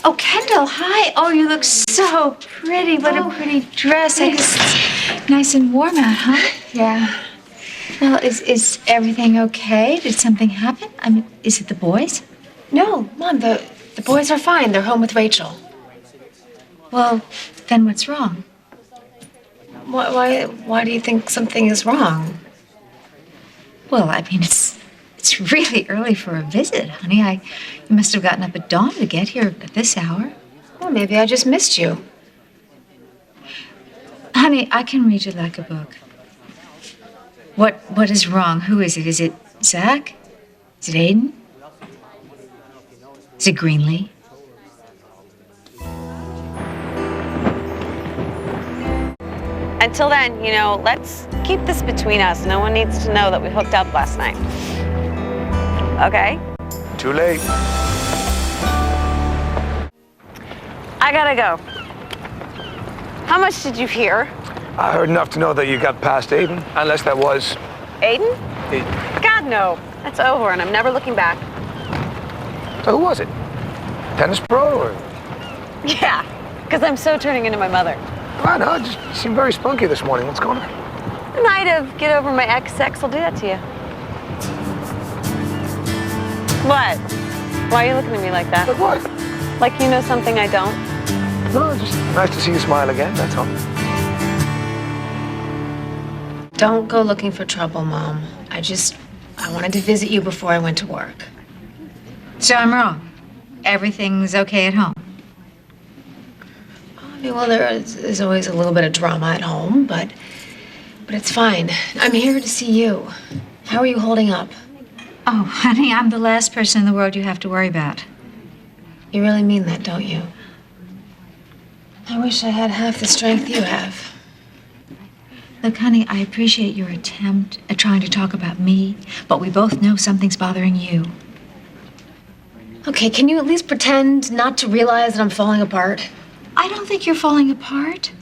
Oh, Kendall, hi. Oh, you look so pretty. What a pretty dress. I guess it's nice and warm out, huh? Yeah. Well, is everything okay? Did something happen? I mean, is it the boys? No, Mom, the boys are fine. They're home with Rachel. Well, then what's wrong? Why do you think something is wrong? Well, I mean, it's really early for a visit, honey. You must have gotten up at dawn to get here at this hour. Well, maybe I just missed you. Honey, I can read you like a book. What is wrong? Who is it? Is it Zach? Is it Aiden? Is it Greenlee? Until then, let's keep this between us. No one needs to know that we hooked up last night. Okay? Too late. I gotta go. How much did you hear? I heard enough to know that you got past Aiden, unless that was... Aiden? Aiden. God, no. That's over, and I'm never looking back. So who was it? Tennis pro or... Yeah, because I'm so turning into my mother. I know, just you seem very spunky this morning. What's going on? A night of get over my ex-sex will do that to you. What? Why are you looking at me like that? Like what? Like you know something I don't? No, just nice to see you smile again, that's all. Don't go looking for trouble, Mom. I wanted to visit you before I went to work. So I'm wrong. Everything's okay at home. Well, there's always a little bit of drama at home, but it's fine. I'm here to see you. How are you holding up? Oh, honey, I'm the last person in the world you have to worry about. You really mean that, don't you? I wish I had half the strength you have. Look, honey, I appreciate your attempt at trying to talk about me, but we both know something's bothering you. Okay, can you at least pretend not to realize that I'm falling apart? I don't think you're falling apart.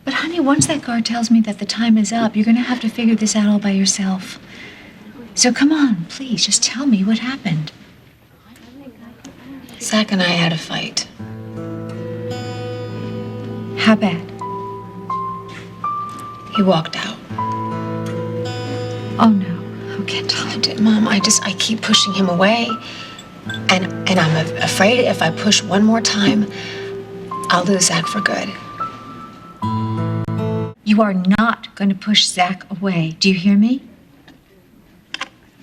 But honey, once that guard tells me that the time is up, you're gonna have to figure this out all by yourself. So come on, please, just tell me what happened. Zach and I had a fight. How bad? He walked out. Oh no. Oh, Kendall. Mom, I keep pushing him away. And I'm afraid if I push one more time, I'll lose Zach for good. You are not going to push Zach away. Do you hear me?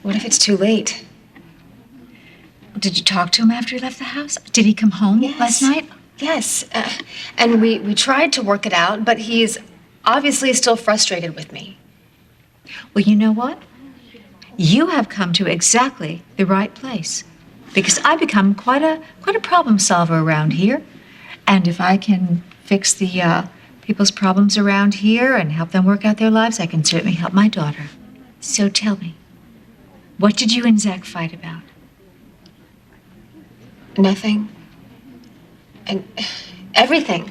What if it's too late? Did you talk to him after he left the house? Did he come home last night? Yes. And we tried to work it out, but he's obviously still frustrated with me. Well, you know what? You have come to exactly the right place. Because I've become quite a problem solver around here. And if I can fix the people's problems around here and help them work out their lives, I can certainly help my daughter. So tell me, what did you and Zach fight about? Nothing. And everything.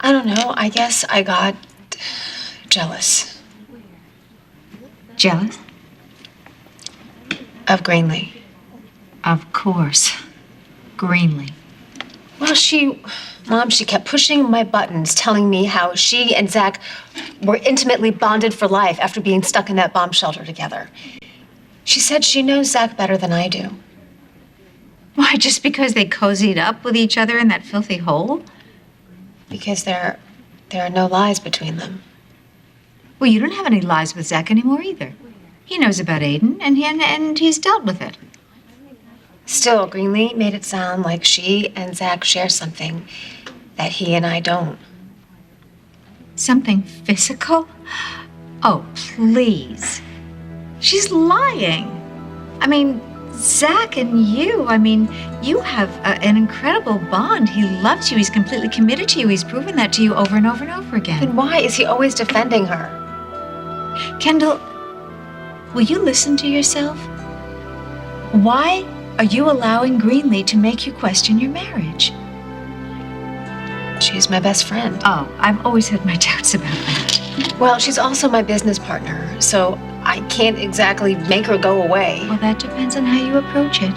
I don't know. I guess I got jealous. Jealous? Of Greenlee. Of course. Greenlee. Well, Mom, she kept pushing my buttons, telling me how she and Zach were intimately bonded for life after being stuck in that bomb shelter together. She said she knows Zach better than I do. Why, just because they cozied up with each other in that filthy hole? Because there are no lies between them. Well, you don't have any lies with Zach anymore either. He knows about Aiden, and he's dealt with it. Still, Greenlee made it sound like she and Zach share something that he and I don't. Something physical? Oh, please. She's lying. I mean, Zach and you have an incredible bond. He loves you. He's completely committed to you. He's proven that to you over and over and over again. Then why is he always defending her? Kendall, will you listen to yourself? Why are you allowing Greenlee to make you question your marriage? She's my best friend. Oh, I've always had my doubts about that. Well, she's also my business partner, so I can't exactly make her go away. Well, that depends on how you approach it.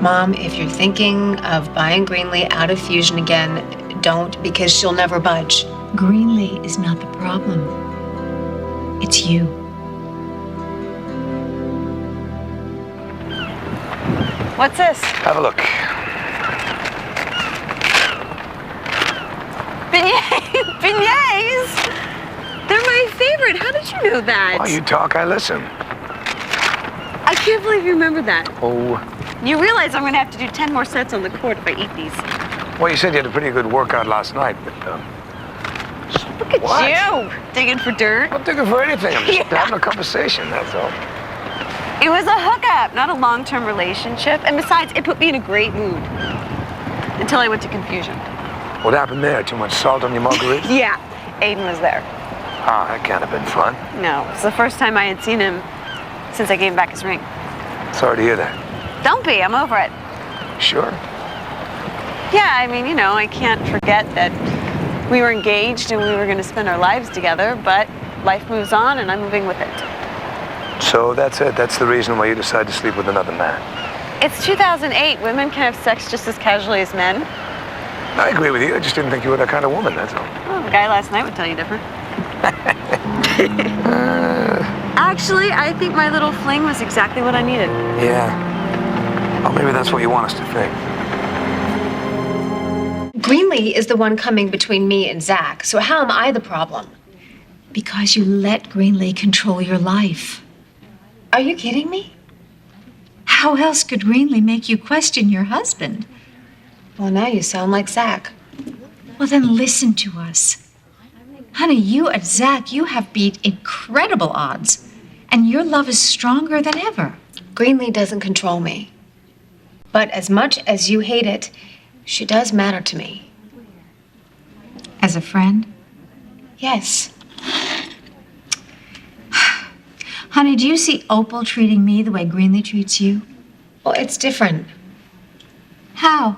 Mom, if you're thinking of buying Greenlee out of Fusion again, don't, because she'll never budge. Greenlee is not the problem. It's you. What's this? Have a look. Beignets? They're my favorite. How did you know that? While you talk, I listen. I can't believe you remember that. Oh. You realize I'm going to have to do 10 more sets on the court if I eat these. Well, you said you had a pretty good workout last night, but, Look at What? you, digging for dirt. I'm thinking for anything. I'm just Yeah. having a conversation, that's all. It was a hookup, not a long-term relationship. And besides, it put me in a great mood. Until I went to Confusion. What happened there? Too much salt on your margarita? Yeah, Aiden was there. Ah, that can't have been fun. No, it's the first time I had seen him since I gave him back his ring. Sorry to hear that. Don't be, I'm over it. Sure. Yeah, I mean, I can't forget that we were engaged and we were going to spend our lives together, but life moves on and I'm moving with it. So that's it. That's the reason why you decided to sleep with another man. It's 2008. Women can have sex just as casually as men. I agree with you. I just didn't think you were that kind of woman, that's all. Well, the guy last night would tell you different. Actually, I think my little fling was exactly what I needed. Yeah. Well, maybe that's what you want us to think. Greenlee is the one coming between me and Zach, so how am I the problem? Because you let Greenlee control your life. Are you kidding me? How else could Greenlee make you question your husband? Well, now you sound like Zach. Well, then listen to us. Honey, you and Zach, you have beat incredible odds. And your love is stronger than ever. Greenlee doesn't control me. But as much as you hate it, she does matter to me. As a friend? Yes. Honey, do you see Opal treating me the way Greenlee treats you? Well, it's different. How?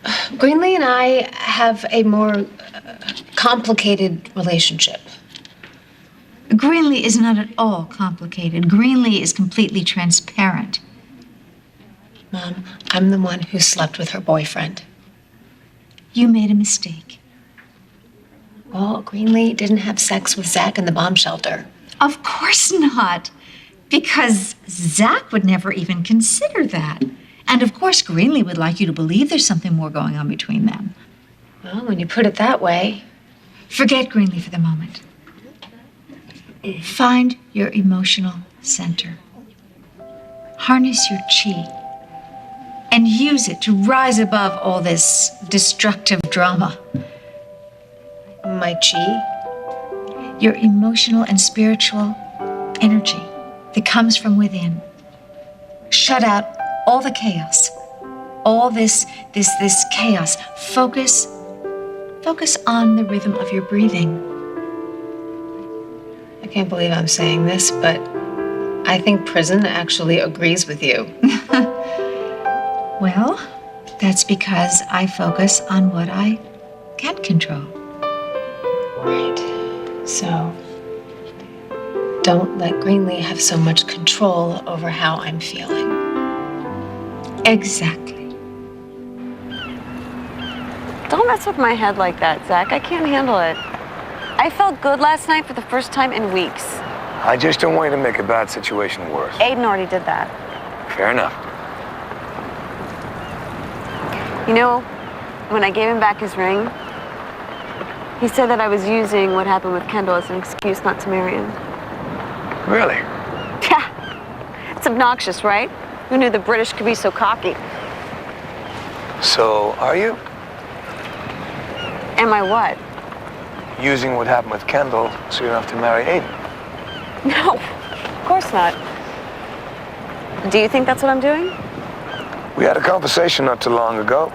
Greenlee and I have a more complicated relationship. Greenlee is not at all complicated. Greenlee is completely transparent. Mom, I'm the one who slept with her boyfriend. You made a mistake. Well, Greenlee didn't have sex with Zach in the bomb shelter. Of course not. Because Zach would never even consider that. And of course, Greenlee would like you to believe there's something more going on between them. Well, when you put it that way. Forget Greenlee for the moment. Find your emotional center. Harness your chi. And use it to rise above all this destructive drama. My chi? Your emotional and spiritual energy that comes from within. Shut out all the chaos. All this chaos. Focus on the rhythm of your breathing. I can't believe I'm saying this, but I think prison actually agrees with you. Well, that's because I focus on what I can control. Right. So, don't let Greenlee have so much control over how I'm feeling. Exactly. Don't mess with my head like that, Zach. I can't handle it. I felt good last night for the first time in weeks. I just don't want you to make a bad situation worse. Aiden already did that. Fair enough. When I gave him back his ring, he said that I was using what happened with Kendall as an excuse not to marry him. Really? Yeah. It's obnoxious, right? Who knew the British could be so cocky? So, are you? Am I what? Using what happened with Kendall so you don't have to marry Aiden? No, of course not. Do you think that's what I'm doing? We had a conversation not too long ago.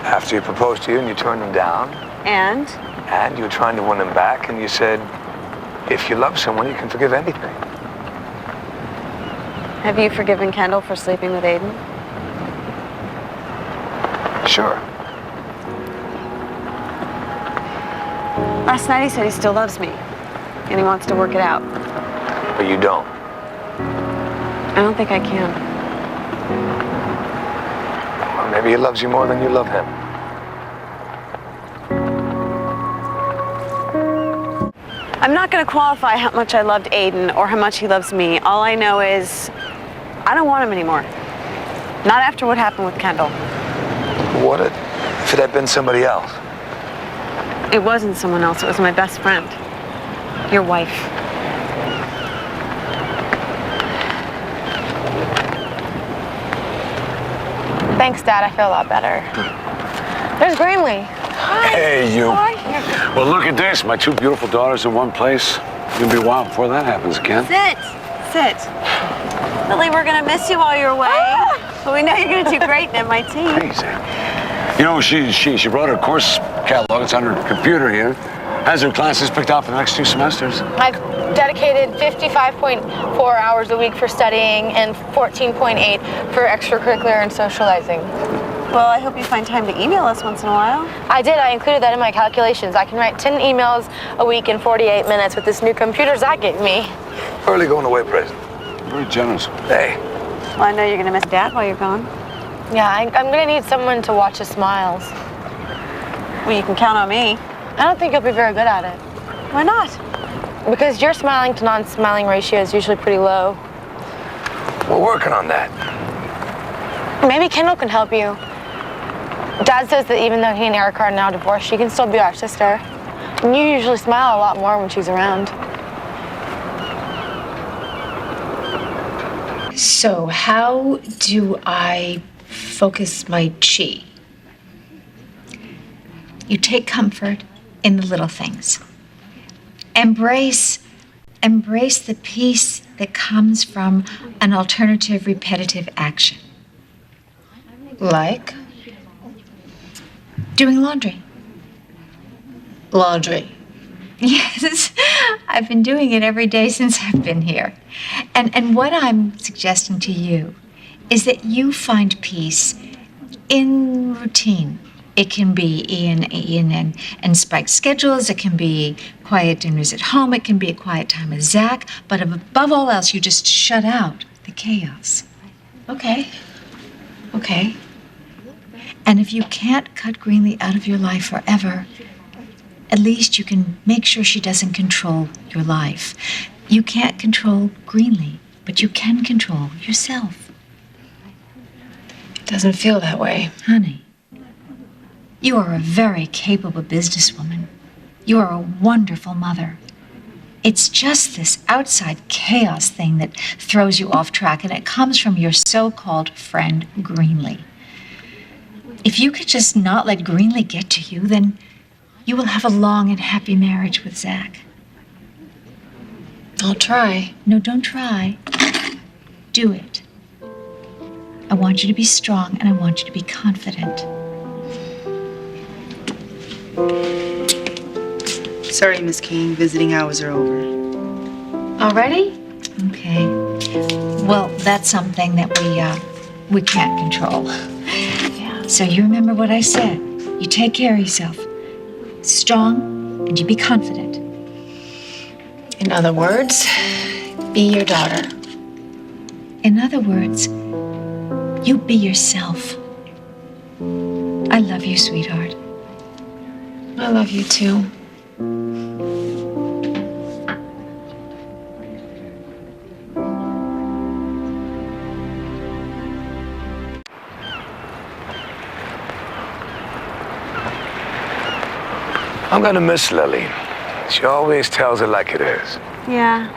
After he proposed to you and you turned him down. And? And you were trying to win him back and you said, if you love someone, you can forgive anything. Have you forgiven Kendall for sleeping with Aiden? Sure. Last night he said he still loves me, and he wants to work it out. But you don't. I don't think I can. Well, maybe he loves you more than you love him. I'm not going to qualify how much I loved Aiden or how much he loves me. All I know is I don't want him anymore. Not after what happened with Kendall. What if it had been somebody else? It wasn't someone else. It was my best friend. Your wife. Thanks, Dad. I feel a lot better. There's Greenlee. Hi. Hey, you. How are you? Well, look at this. My two beautiful daughters in one place. It's gonna be a while before that happens again. Sit. Lily, we're going to miss you while you're away. But we know you're going to do great in MIT. Hey, Zach. You know, she brought her course catalog. It's on her computer here. Has her classes picked out for the next 2 semesters. I've dedicated 55.4 hours a week for studying and 14.8 for extracurricular and socializing. Well, I hope you find time to email us once in a while. I did. I included that in my calculations. I can write 10 emails a week in 48 minutes with this new computer Zach gave me. Early going away present. Very generous. Hey, Well, I know you're going to miss Dad while you're gone. Yeah, I'm going to need someone to watch his smiles. Well, you can count on me. I don't think you'll be very good at it. Why not? Because your smiling to non-smiling ratio is usually pretty low. we're working on that. Maybe Kendall can help you. Dad says that even though he and Erica are now divorced, she can still be our sister. And you usually smile a lot more when she's around. So, how do I focus my chi? You take comfort in the little things. Embrace the peace that comes from an alternative repetitive action. Like doing laundry. Laundry. Yes, I've been doing it every day since I've been here. And what I'm suggesting to you is that you find peace in routine. It can be Ian and Spike's schedules. It can be quiet dinners at home. It can be a quiet time with Zach. But above all else, you just shut out the chaos. Okay. And if you can't cut Greenlee out of your life forever, at least you can make sure she doesn't control your life. You can't control Greenlee, but you can control yourself. It doesn't feel that way. Honey, you are a very capable businesswoman. You are a wonderful mother. It's just this outside chaos thing that throws you off track, and it comes from your so-called friend Greenlee. If you could just not let Greenlee get to you, then you will have a long and happy marriage with Zach. I'll try. No, don't try. Do it. I want you to be strong, and I want you to be confident. Sorry, Miss King. Visiting hours are over. Already? Okay. Well, that's something that we can't control. Yeah. So you remember what I said. You take care of yourself. Strong, and you be confident. In other words, be your daughter. In other words, you be yourself. I love you, sweetheart. I love you too. I'm gonna miss Lily. She always tells it like it is. Yeah,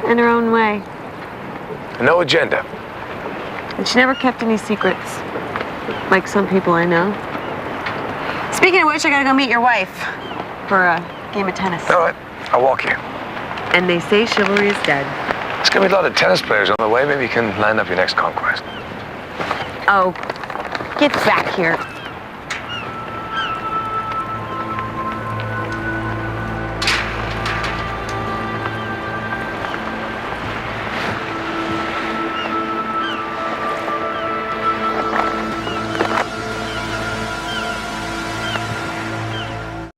in her own way. No agenda. And she never kept any secrets, like some people I know. Speaking of which, I gotta go meet your wife for a game of tennis. All right, I'll walk you. And they say chivalry is dead. There's gonna be a lot of tennis players on the way. Maybe you can line up your next conquest. Oh, get back here.